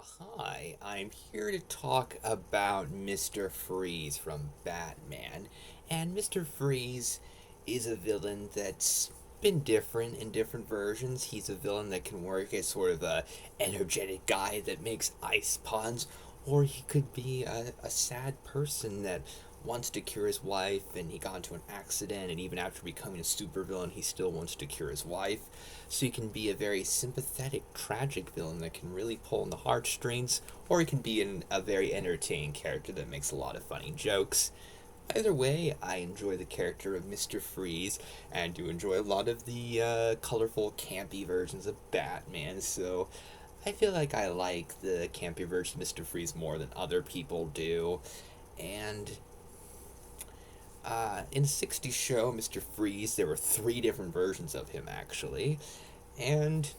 Hi, I'm here to talk about Mr. Freeze from Batman. And Mr. Freeze is a villain that's been different in different versions. He's a villain that can work as sort of a energetic guy that makes ice puns, or he could be a sad person that wants to cure his wife and he got into an accident, and even after becoming a supervillain he still wants to cure his wife. So he can be a very sympathetic tragic villain that can really pull on the heartstrings, or he can be a very entertaining character that makes a lot of funny jokes. Either way, I enjoy the character of Mr. Freeze and do enjoy a lot of the colorful campy versions of Batman. So I feel like I like the campy version of Mr. Freeze more than other people do. And in the 60s show, Mr. Freeze, there were three different versions of him actually. And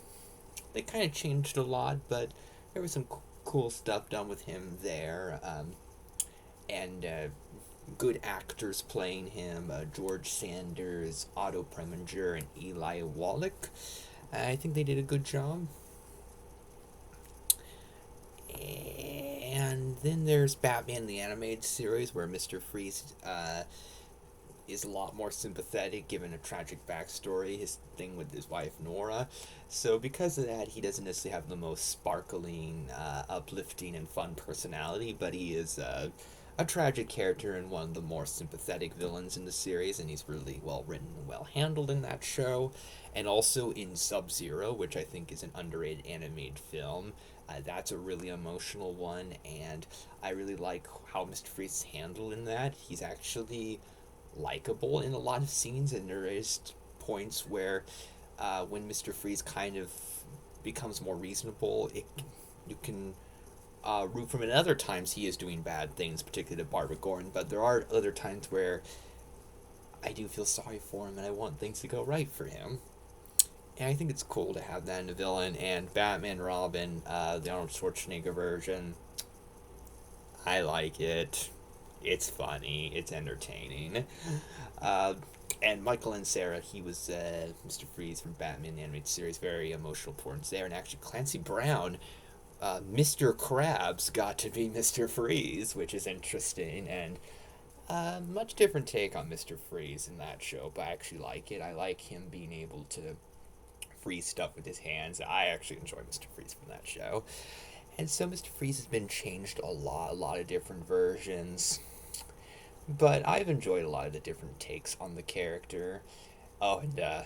they kind of changed a lot, but there was some cool stuff done with him there. And good actors playing him, George Sanders, Otto Preminger, and Eli Wallach. I think they did a good job. And then there's Batman the Animated Series, where Mr. Freeze is a lot more sympathetic given a tragic backstory, his thing with his wife Nora. So, because of that, he doesn't necessarily have the most sparkling, uplifting, and fun personality, but he is a tragic character and one of the more sympathetic villains in the series, and he's really well written and well handled in that show. And also in Sub Zero, which I think is an underrated animated film. That's a really emotional one, and I really like how Mr. Freeze is handled in that. He's actually likable in a lot of scenes, and there is points where when Mr. Freeze kind of becomes more reasonable, you can root for him. And other times he is doing bad things, particularly to Barbara Gordon, but there are other times where I do feel sorry for him and I want things to go right for him. And I think it's cool to have that in a villain. And Batman Robin, the Arnold Schwarzenegger version, I like it. It's funny. It's entertaining. Uh, and Michael Ansara, he was Mr. Freeze from Batman the Animated Series. Very emotional performance there. And actually, Clancy Brown, Mr. Krabs, got to be Mr. Freeze, which is interesting. And much different take on Mr. Freeze in that show, but I actually like it. I like him being able to freeze stuff with his hands. I actually enjoy Mr. Freeze from that show. And so Mr. Freeze has been changed a lot of different versions. But I've enjoyed a lot of the different takes on the character. Oh, and the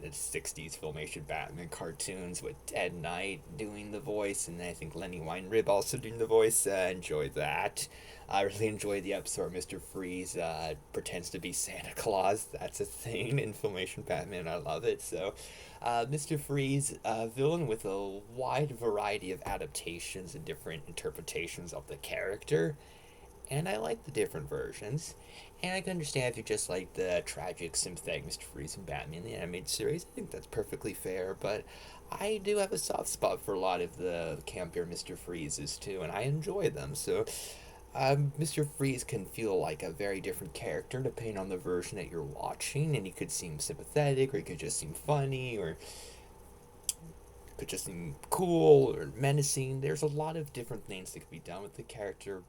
60s Filmation Batman cartoons with Ted Knight doing the voice, and I think Lenny Weinrib also doing the voice. Enjoyed that. I really enjoyed the episode where Mr. Freeze pretends to be Santa Claus. That's a thing in Filmation Batman. I love it. So, Mr. Freeze, villain with a wide variety of adaptations and different interpretations of the character, and I like the different versions. And I can understand if you just like the tragic, sympathetic Mr. Freeze and Batman the Animated Series. I think that's perfectly fair, but I do have a soft spot for a lot of the campier Mr. Freezes too, and I enjoy them. So, Mr. Freeze can feel like a very different character depending on the version that you're watching, and he could seem sympathetic, or he could just seem funny, or could just seem cool or menacing. There's a lot of different things that could be done with the character,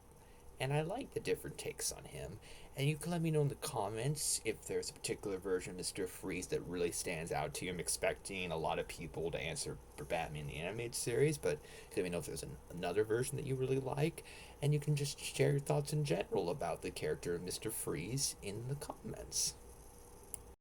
and I like the different takes on him. And you can let me know in the comments if there's a particular version of Mr. Freeze that really stands out to you. I'm expecting a lot of people to answer for Batman the Animated Series, but let me know if there's another version that you really like, and you can just share your thoughts in general about the character of Mr. Freeze in the comments.